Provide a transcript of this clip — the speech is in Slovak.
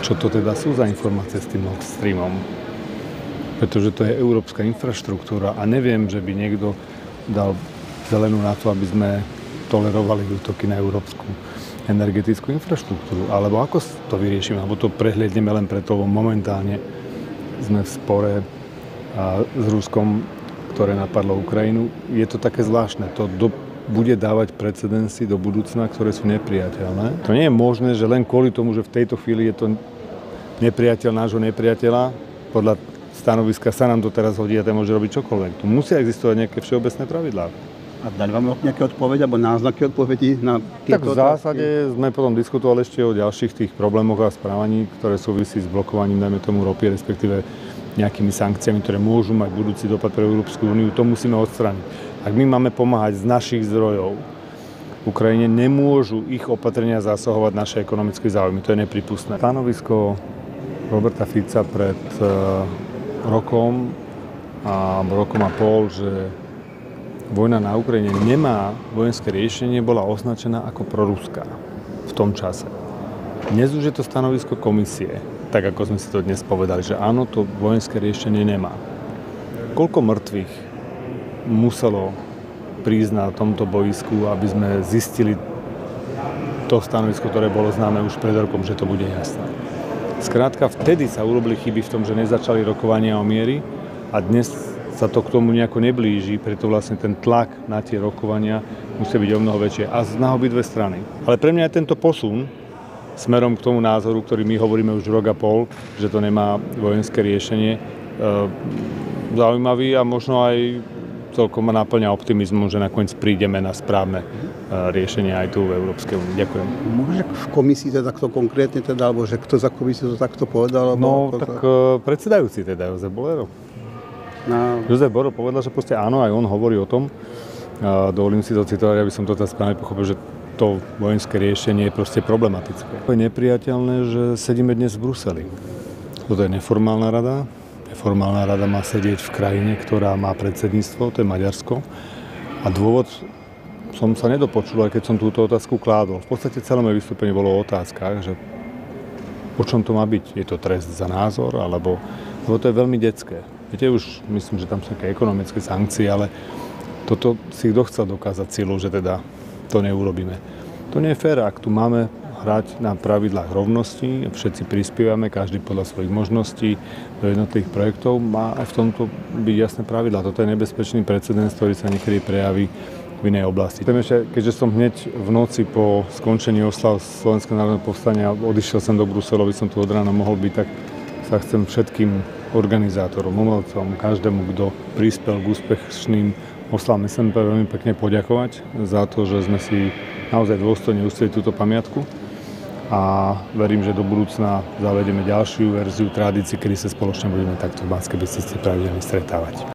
čo to teda sú za informácie s tým Nord Streamom. Pretože to je európska infraštruktúra a neviem, že by niekto dal zelenú na to, aby sme tolerovali útoky na európsku energetickú infraštruktúru. Alebo ako to vyriešime, alebo to prehliadneme len preto, lebo momentálne sme v spore s Ruskom, ktoré napadlo Ukrajinu. Je to také zvláštne. To bude dávať precedensy do budúcna, ktoré sú nepriateľné. To nie je možné, že len kvôli tomu, že v tejto chvíli je to nepriateľ nášho nepriateľa, podľa stanoviska sa nám to teraz hodí a ten môže robiť čokoľvek. Tu musia existovať nejaké všeobecné pravidlá. A dali vám nejaké odpovede, alebo náznaky odpovedí na tieto otázky? Tak v zásade sme potom diskutovali ešte o ďalších tých problémoch a správaní, ktoré súvisí s blokovaním, dajme tomu, ropy, respektíve nejakými sankciami, ktoré môžu mať budúci dopad pre Európsku úniu. To musíme odstrániť. Ak my máme pomáhať z našich zdrojov Ukrajine, nemôžu ich opatrenia zasahovať naše ekonomické záujmy. To je nepripustné. Stanovisko Roberta Fica pred rokom a pol, že vojna na Ukrajine nemá vojenské riešenie, bola označená ako proruská v tom čase. Dnes už je to stanovisko komisie, tak ako sme si to dnes povedali, že áno, to vojenské riešenie nemá. Koľko mŕtvych muselo prísť na tomto bojisku, aby sme zistili to stanovisko, ktoré bolo známe už pred rokom, že to bude jasné. Skrátka, vtedy sa urobili chyby v tom, že nezačali rokovania o miery a dnes sa to k tomu nejako neblíži, preto vlastne ten tlak na tie rokovania musí byť o mnoho väčšie. A na obidve strany. Ale pre mňa je tento posun smerom k tomu názoru, ktorý my hovoríme už rok a pol, že to nemá vojenské riešenie, zaujímavý a možno aj celkom ma náplňa optimizmom, že nakoniec prídeme na správne riešenie aj tu v Európskej únii. Ďakujem. Môže v komisii to takto konkrétne teda, alebo že kto za komisiu to takto povedal? No, tak predsedajúci teda, Jozef Borrell. Jozef Borrell povedal, že proste áno, aj on hovorí o tom. Dovolím si to citovať, aby som to teda správne pochopil, že to vojenské riešenie je proste problematické. Je nepriateľné, že sedíme dnes v Bruseli. Toto je neformálna rada. Formálna rada má sedieť v krajine, ktorá má predsedníctvo, to je Maďarsko. A dôvod som sa nedopočul, aj keď som túto otázku kládol. V podstate celé moje vystúpenie bolo o otázkach, že o čom to má byť. Je to trest za názor, alebo to je veľmi detské. Viete, už myslím, že tam sú také ekonomické sankcie, ale toto si kto chcel dokázať silou, že teda to neurobíme. To nie je fér, ak tu máme hrať na pravidlách rovnosti, všetci prispievame, každý podľa svojich možností do jednotlivých projektov, má aj v tomto byť jasné pravidlá. Toto je nebezpečný precedens, ktorý sa niekedy prejaví v inej oblasti. Keďže som hneď v noci po skončení oslav Slovenského národného povstania odišiel som do Bruselu, aby som tu od rána mohol byť, tak sa chcem všetkým organizátorom, umelcom, každému, kto prispel k úspešným oslavom SMP, veľmi pekne poďakovať za to, že sme si naozaj dôstojne uctili túto pamiatku. A verím, že do budúcna zavedieme ďalšiu verziu tradícií, kedy sa spoločne budeme takto v Banskej Bystrici pravidelne stretávať.